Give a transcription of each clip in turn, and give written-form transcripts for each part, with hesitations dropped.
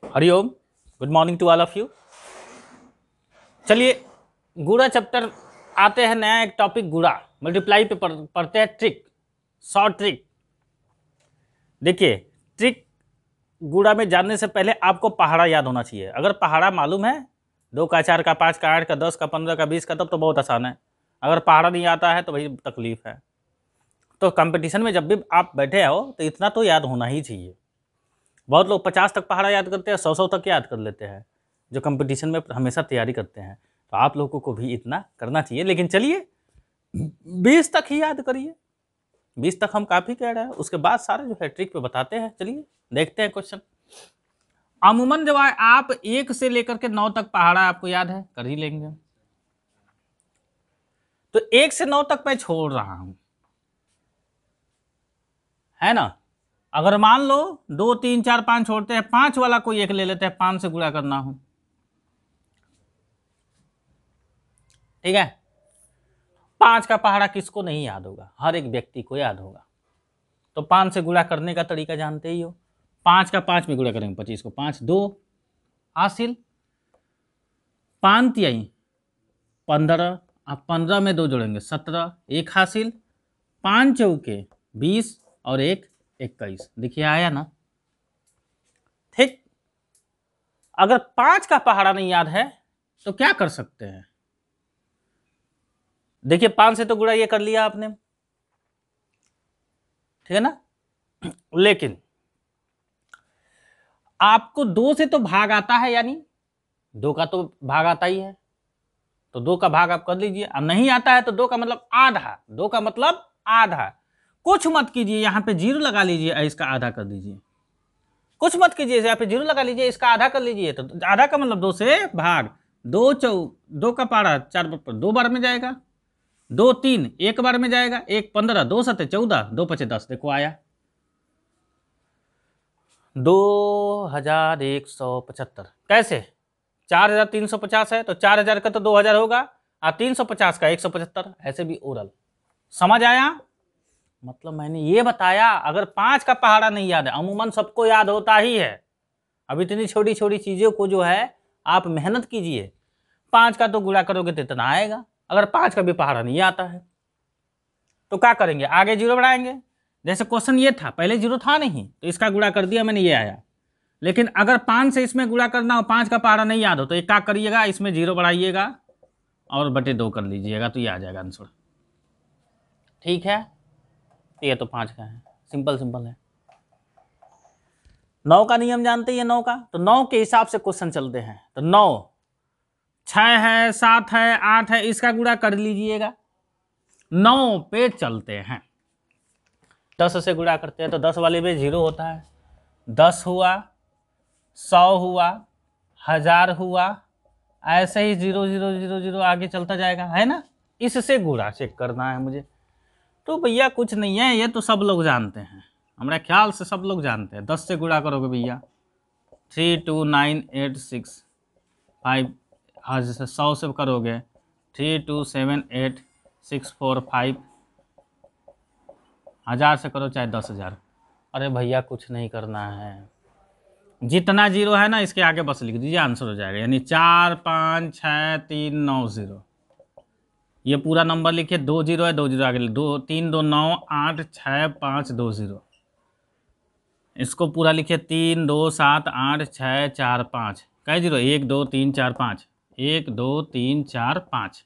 Hariom, good morning to all of you. चलिए गुणा chapter आते हैं, नया एक टॉपिक गुणा मल्टीप्लाई पे पढ़ते हैं। Trick, short trick. देखिए ट्रिक गुणा में जानने से पहले आपको पहाड़ा याद होना चाहिए। अगर पहाड़ा मालूम है 2 का 4 का 5 का 8 का 10 का 15 का 20 का, तब तो बहुत आसान है। अगर पहाड़ा नहीं आता है तो भाई तकलीफ है। तो कंपटीशन में जब भी आप बैठे हो तो इतना तो याद होना ही चाहिए। बहुत लोग 50 तक पहाड़ा याद करते हैं, 100 तक याद कर लेते हैं, जो कंपटीशन में हमेशा तैयारी करते हैं। तो आप लोगों को भी इतना करना चाहिए। लेकिन चलिए 20 तक ही याद करिए, 20 तक हम काफ़ी कह रहे हैं। उसके बाद सारे जो है ट्रिक पे बताते हैं। चलिए देखते हैं क्वेश्चन। अमूमन जब आप 1 से लेकर के 9 तक पहाड़ा आपको याद है, कर ही लेंगे। तो 1 से 9 तक मैं छोड़ रहा हूं, है ना। अगर मान लो 2 3 4 5 छोड़ते हैं, 5 वाला कोई एक ले लेते हैं, 5 से गुणा करना हो, ठीक है। 5 का पहाड़ा किसको नहीं याद होगा? हर एक व्यक्ति को याद होगा। तो 5 से गुणा करने का तरीका जानते ही हो। 5 का 5 में गुणा करेंगे 25 को, 5 2 हासिल, 5 तिहाई 15, अब 15 में 2 जोड़ेंगे 17, 1 हासिल, 5 चौके 20 और 1 21। देखिए आया ना। ठीक, अगर 5 का पहाड़ा नहीं याद है तो क्या कर सकते हैं? देखिए 5 से तो गुणा ये कर लिया आपने, ठीक है ना। लेकिन आपको 2 से तो भाग आता है, यानी 2 का तो भाग आता ही है, तो 2 का भाग आप कर लीजिए। अब नहीं आता है तो 2 का मतलब आधा, 2 का मतलब आधा। कुछ मत कीजिए, यहाँ पे 0 लगा लीजिए, इसका आधा कर दीजिए। कुछ मत कीजिए, यहाँ पे 0 लगा लीजिए, इसका आधा कर लीजिए। तो आधा का मतलब 2 से भाग, 2 का पहाड़ा 4 पर 2 बार में जाएगा, 2 3 1 बार में जाएगा, 1 15, 2 7 14, 2 5 10। देखो आया 2175। कैसे? 4350 है तो 4000 का तो 2000 होगा, और 350 का 175। ऐसे भी ओरल समझ आया? मतलब मैंने ये बताया, अगर 5 का पहाड़ा नहीं याद है, अमूमन सबको याद होता ही है। अब इतनी छोटी छोटी चीज़ों को जो है आप मेहनत कीजिए। 5 का तो गुणा करोगे तो इतना आएगा। अगर 5 का भी पहाड़ा नहीं आता है तो क्या करेंगे? आगे 0 बढ़ाएंगे। जैसे क्वेश्चन ये था, पहले 0 था नहीं तो इसका गुणा कर दिया मैंने, ये आया। लेकिन अगर 5 से इसमें गुणा करना हो, 5 का पहाड़ा नहीं याद हो, तो एक क्या करिएगा, इसमें 0 बढ़ाइएगा और बटे 2 कर लीजिएगा, तो ये आ जाएगा आंसर। ठीक है, ये तो 5 का है, सिंपल सिंपल है। 9 का नियम जानते हैं 9 का, तो 9 के हिसाब से क्वेश्चन चलते हैं। तो 9 6 है, 7 है, 8 है, इसका गुणा कर लीजिएगा। 9 पे चलते हैं। 10 से गुणा करते हैं तो 10 वाले में 0 होता है। 10 हुआ, 100 हुआ, 1000 हुआ, ऐसे ही 0 0 0 0 आगे चलता जाएगा, है ना। इससे गुणा चेक करना है मुझे। तो भैया कुछ नहीं है, ये तो सब लोग जानते हैं, हमारे ख्याल से सब लोग जानते हैं। 10 से गुणा करोगे भैया 32986 हाँ, जैसे 100 से करोगे 3278645, 1000 से करो चाहे 10,000। अरे भैया कुछ नहीं करना है, जितना 0 है ना इसके आगे बस लिख दीजिए, आंसर हो जाएगा। यानी 4 5 6 3 9 0, ये पूरा नंबर लिखिए। 2 0 है, 2 0 आगे 2 3 2 9 8 6 5 2 0, इसको पूरा लिखिए। 3 2 7 8 6 4 5, कई 0? 1 2 3 4 5, 1 2 3 4 5,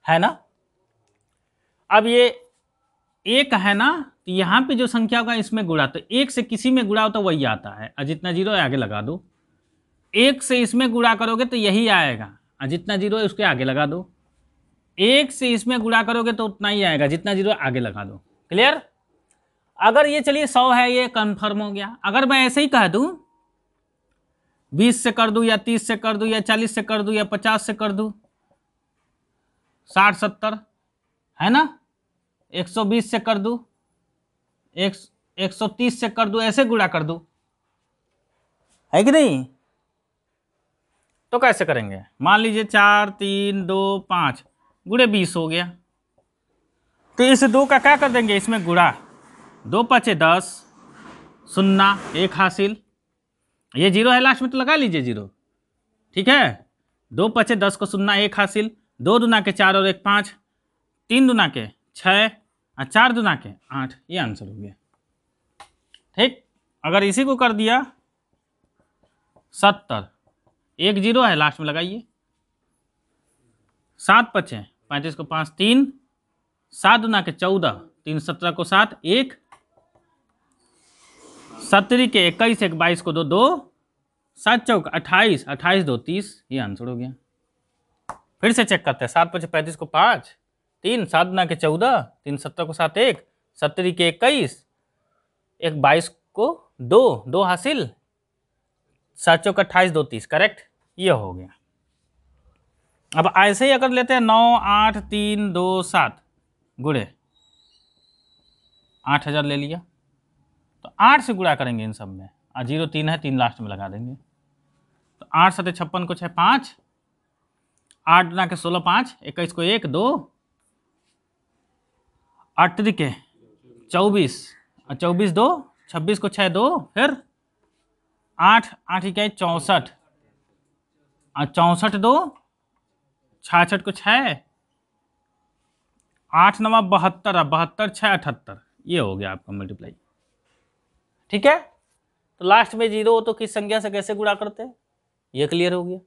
है ना। अब ये 1 है ना, तो यहाँ पे जो संख्या होगा इसमें गुणा, तो 1 से किसी में गुणा हो तो वही आता है, और जितना 0 है आगे लगा दो। 1 से इसमें गुणा करोगे तो यही आएगा, और जितना 0 है उसके आगे लगा दो। 1 से इसमें गुणा करोगे तो उतना ही आएगा, जितना 0 आगे लगा दो। क्लियर? अगर ये चलिए 100 है, ये कंफर्म हो गया। अगर मैं ऐसे ही कह दूं 20 से कर दूं, या 30 से कर दूं, या 40 से कर दूं, या 50 से कर दूं, 60 70, है ना, 120 से कर दूं, 130 से कर दूं, ऐसे गुणा कर दूं, है कि नहीं। तो कैसे करेंगे? मान लीजिए 4 3 2 5 गुणे 20 हो गया, तो इस 2 का क्या कर देंगे, इसमें गुणा। 2 5 10, 0 1 हासिल, ये जीरो है लास्ट में तो लगा लीजिए जीरो, ठीक है। 2 पचे 10 को सुनना, 1 हासिल, 2 दूना के 4 और 1 5, 3 दूना के 6 और 4 दूना के 8, ये आंसर हो गया, ठीक। अगर इसी को कर दिया 70, 1 जीरो है लास्ट में लगाइए, 7 पचे 35 को 5 3, 7 दूना के 14, 3 17 को 7 1, 17 के 21 1 22 को 2 2, 7 चौक 28, 28 2 30, ये आंसर हो गया। फिर से चेक करते हैं, 7 पचे 35 को 5 3, 7 दूना के 14, 3 17 को 7 1, 17 के 21 1 22 को 2 2 हासिल, 7 चौक 28 2 30, करेक्ट, ये हो गया। अब ऐसे ही अगर लेते हैं 9 8 3 2 7 गुड़े 8000 ले लिया, तो 8 से गुणा करेंगे इन सब में, 0 3 है, 3 लास्ट में लगा देंगे, तो 8 7 56 को 6 5, 8 दूना के 16 5, 21 को 1 2, 8 के 24 और 24 2, 26 को 6 2, फिर 8 8 इक्कीस 64 और 64 2, 66 को 6, 8 9 72 72 6 78, ये हो गया आपका मल्टीप्लाई, ठीक है। तो लास्ट में जीरो हो तो किस संख्या से कैसे गुणा करते हैं, ये क्लियर हो गया।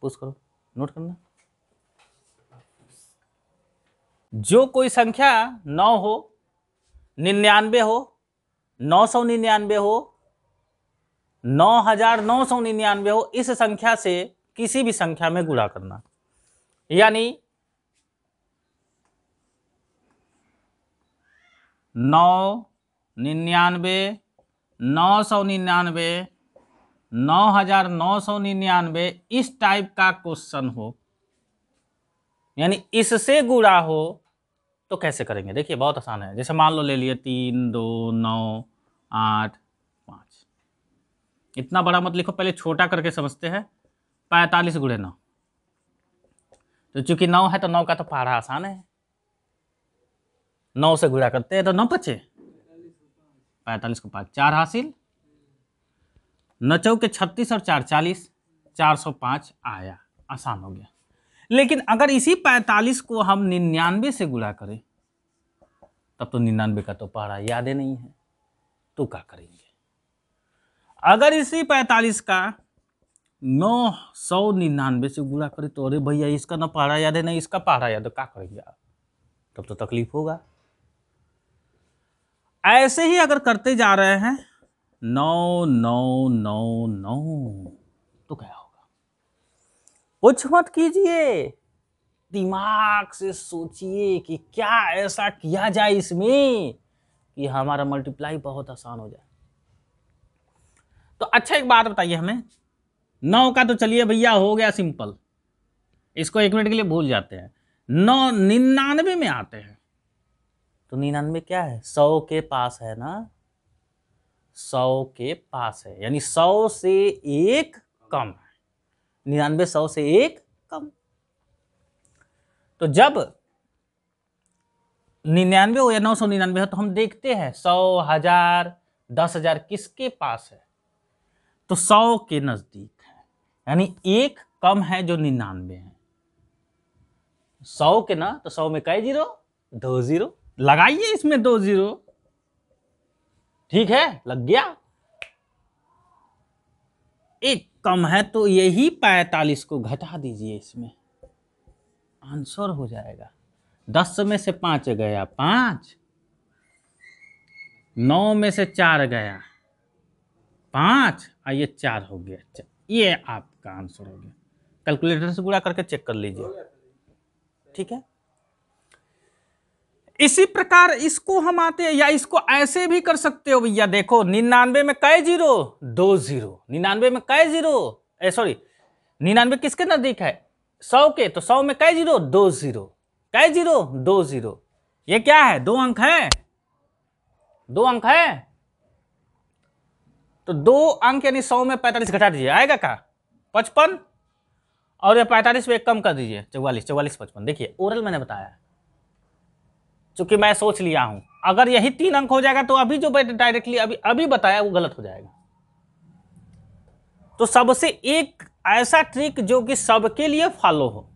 पूछ करो, नोट करना। जो कोई संख्या 9 हो, 99 हो, 999 हो, 9999 हो, इस संख्या से किसी भी संख्या में गुणा करना, यानी 999 999 9999 इस टाइप का क्वेश्चन हो, यानी इससे गुणा हो, तो कैसे करेंगे। देखिए बहुत आसान है। जैसे मान लो ले लिए 3 2 9 8 5, इतना बड़ा मत लिखो, पहले छोटा करके समझते हैं। 45 गुणे 9, तो चूंकि 9 है तो 9 का तो पहाड़ा आसान है, 9 से गुणा करते हैं तो 9 बचे, 45 को 5 4 हासिल, 9 चौके 36 और 4 40, 405 आया, आसान हो गया। लेकिन अगर इसी 45 को हम 99 से गुणा करें, तब तो 99 का तो पहाड़ा याद ही नहीं है, तो क्या करेंगे। अगर इसी 45 का 999 से गुणा करें तो अरे भैया इसका ना पहाड़ा याद है, नहीं इसका पहाड़ा याद है, क्या करेंगे आप, तब तो तकलीफ होगा। ऐसे ही अगर करते जा रहे हैं 9 9 9 9, तो क्या होगा, कुछ मत कीजिए, दिमाग से सोचिए कि क्या ऐसा किया जाए इसमें कि हमारा मल्टीप्लाई बहुत आसान हो जाए। तो अच्छा एक बात बताइए हमें, 9 का तो चलिए भैया हो गया सिंपल, इसको 1 मिनट के लिए भूल जाते हैं। 9 99 में आते हैं, तो 99 क्या है, 100 के पास है ना, 100 के पास है, यानी 100 से 1 कम है, 99 100 से 1 कम। तो जब 99 हो या 999 हो, तो हम देखते हैं 100 1000 10,000 किसके पास है, तो 100 के नजदीक है, यानी 1 कम है जो 99 है। 100 के ना, तो 100 में कई जीरो, 2 जीरो, लगाइए इसमें 2 जीरो, ठीक है, लग गया। 1 कम है तो यही 45 को घटा दीजिए, इसमें आंसर हो जाएगा। 10 में से 5 गया 5, 9 में से 4 गया 5, और ये 4 हो गया, ये आपका आंसर हो गया। कैलकुलेटर से गुणा करके चेक कर लीजिए, ठीक है। इसी प्रकार इसको हम आते हैं, या इसको ऐसे भी कर सकते हो भैया, देखो 99 में कै जीरो, 2 जीरो, 99 में कै जीरो, सॉरी 99 किसके नजदीक है, 100 के, तो 100 में कै जीरो, 2 जीरो, कै जीरो, 2 जीरो, ये क्या है, 2 अंक है, 2 अंक है, तो 2 अंक यानी 100 में 45 घटा दीजिए, आएगा क्या 55, और ये 45 में 1 कम कर दीजिए, 44 44 55। देखिए ओरल मैंने बताया, चूंकि मैं सोच लिया हूं, अगर यही 3 अंक हो जाएगा तो अभी जो डायरेक्टली अभी बताया वो गलत हो जाएगा, तो सबसे एक ऐसा ट्रिक जो कि सबके लिए फॉलो हो,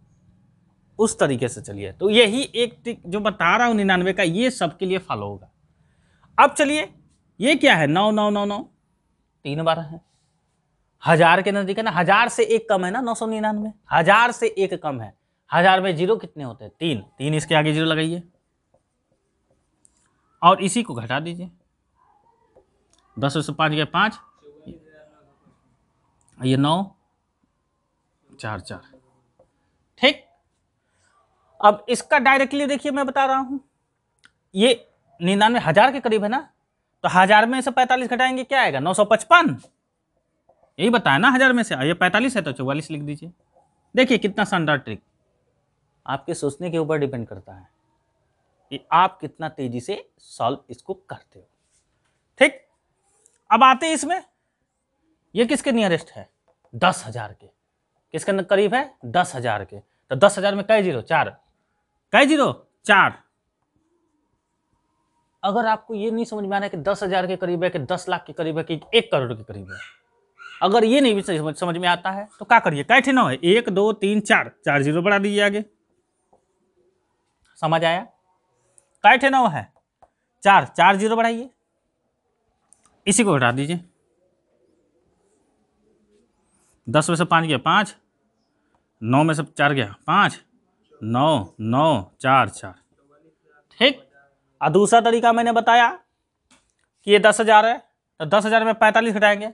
उस तरीके से चलिए। तो यही एक ट्रिक जो बता रहा हूं 99 का, ये सबके लिए फॉलो होगा। अब चलिए, ये क्या है, 9 9 9 9 3 बार है, 1000 के नजदीक है ना, 1000 से एक कम है ना 999, 1000 से एक कम है। 1000 में जीरो कितने होते हैं, 3 3, इसके आगे जीरो लगाइए और इसी को घटा दीजिए। 10 से 5 गया 5, ये 9 4 4, ठीक। अब इसका डायरेक्टली देखिए, मैं बता रहा हूं, ये 99 1000 के करीब है ना, तो 1000 में से 45 घटाएंगे क्या आएगा, 955। यही बताया ना 1000 में से, ये 45 है तो 44 लिख दीजिए। देखिए कितना शानदार ट्रिक, आपके सोचने के ऊपर डिपेंड करता है कि आप कितना तेजी से सॉल्व इसको करते हो, ठीक। अब आते हैं इसमें, ये किसके नियरेस्ट है, 10,000 के, किसके करीब है, 10,000 के। तो 10,000 में कई जीरो, 4, कई जीरो 4। अगर आपको ये नहीं समझ में आ रहा है कि 10,000 के करीब है कि 10 लाख के करीब है कि 1 करोड़ के करीब है, अगर ये नहीं समझ में आता है तो क्या करिए, कैठे ना है, 1 2 3 4, 4 जीरो बढ़ा दीजिए आगे, समझ आया, कैठे ना है 4, 4 जीरो बढ़ाइए, इसी को हटा दीजिए। 10 में से 5 गया 5, 9 में से 4 गया 5, 9 9 4 4, ठीक। और दूसरा तरीका मैंने बताया कि ये 10,000 है, तो 10,000 में 45 घटाएंगे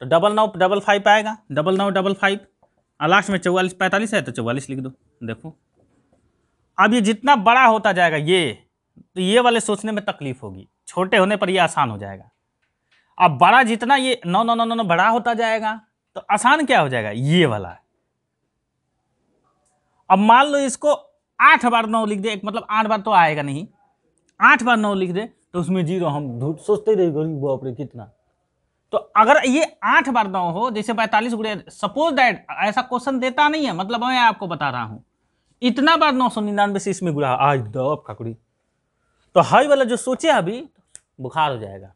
तो 9955 आएगा, 9955, और लास्ट में 44 45 है तो 44 लिख दो। देखो अब ये जितना बड़ा होता जाएगा ये, तो ये वाले सोचने में तकलीफ होगी, छोटे होने पर ये आसान हो जाएगा। अब बड़ा जितना ये 9 9 9 9 बड़ा होता जाएगा तो आसान क्या हो जाएगा, ये वाला है। अब मान लो इसको 8 बार 9 लिख दे, मतलब 8 बार तो आएगा नहीं, 8 बार 9 लिख दे तो उसमें जीरो, हम सोचते ही रहे बाप रे कितना। तो अगर ये 8 बार 9 हो, जैसे 45 गुणे, सपोज दैट, ऐसा क्वेश्चन देता नहीं है, मतलब मैं आपको बता रहा हूं, इतना बार 999 से इसमें गुणा, आज दब काकड़ी, तो हाई वाला जो सोचे अभी बुखार हो जाएगा।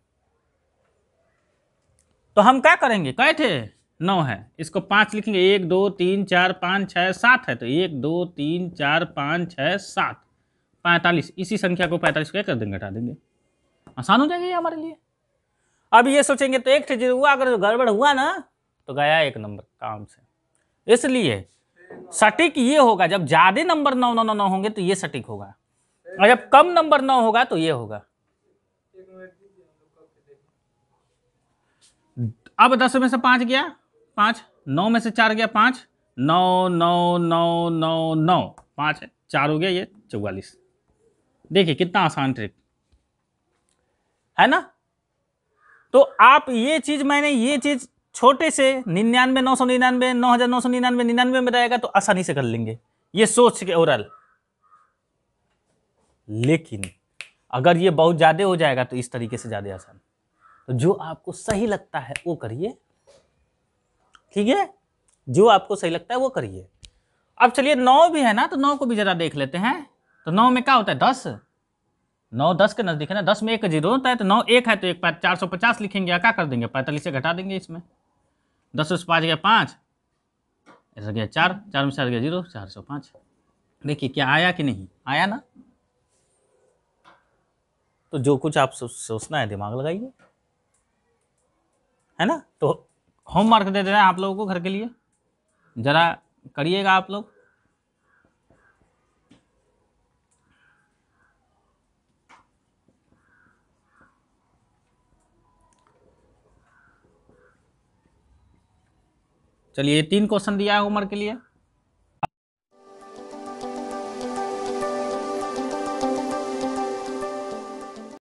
तो हम क्या करेंगे, कहे थे 9 है, इसको 5 लिखेंगे, 1 2 3 4 5 6 7 है, तो 1 2 3 4 5 6 7, 45, इसी संख्या को 45 क्या कर देंगे, घटा देंगे, आसान हो जाएगा ये हमारे लिए। अब ये सोचेंगे तो एक जीरो हुआ, अगर गड़बड़ हुआ ना तो गया एक नंबर काम से। इसलिए सटीक ये होगा जब ज्यादा नंबर 9 9 9 होंगे तो ये सटीक होगा, और जब कम नंबर 9 होगा तो ये होगा। अब 10 में से 5 गया 5, 9 में से 4 गया 5, 9 9 9 9 9, 5 है, 4 हो गया, ये 44। देखिए कितना आसान ट्रिक है ना। तो आप ये चीज, मैंने ये चीज छोटे से 99 999 9999 99 में रहेगा तो आसानी से कर लेंगे, ये सोच के ओरल। लेकिन अगर ये बहुत ज्यादा हो जाएगा तो इस तरीके से ज्यादा आसान। तो जो आपको सही लगता है वो करिए, ठीक है, जो आपको सही लगता है वो करिए। अब चलिए 9 भी है ना, तो 9 को भी जरा देख लेते हैं। तो 9 में क्या होता है, 10, 9 10 के नजदीक है ना, 10 में एक जीरो होता है, तो 9 1 है तो 450 लिखेंगे, या क्या कर देंगे, 45 से घटा देंगे इसमें। 10 से 5 गया 5, ऐसा गया 4, 4 में 4 गया 0, 405। देखिए क्या आया कि नहीं आया ना। तो जो कुछ आप सोचना है दिमाग लगाइए, है ना। तो होमवर्क दे दे रहे हैं आप लोगों को घर के लिए, जरा करिएगा आप लोग। चलिए 3 क्वेश्चन दिया है होमवर्क के लिए।